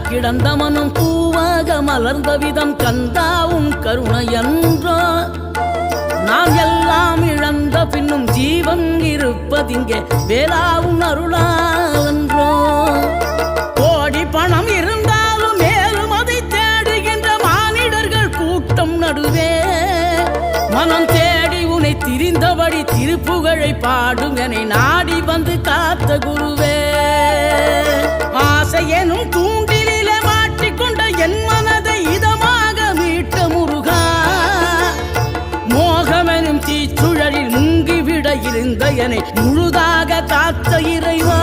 கிடந்த மனம் பூவாக மலர்ந்த விதம் கந்தாவும் கருணையன்றோ நாம் எல்லாம் இழந்த பின்னும் ஜீவன் இருப்பதிங்கே வேளாவும் அருளாவென்றோ கோடி பணம் இருந்தாலும் மேலும் அதை தேடுகின்ற மானிடர்கள் கூட்டம் நடுவே மனம் தேடி உனை திரிந்தபடி திருப்புகழை பாடும் என்னை நாடி வந்து காத்த குருவே ஆசை எனும் தூண்டிலே மாட்டிக்கொண்ட என் மனதை இதமாக மீட்ட முருகா மோகமெனும் தீச்சுழலில் முங்கிவிட இருந்த என்னை முழுதாக காத்த இறைவா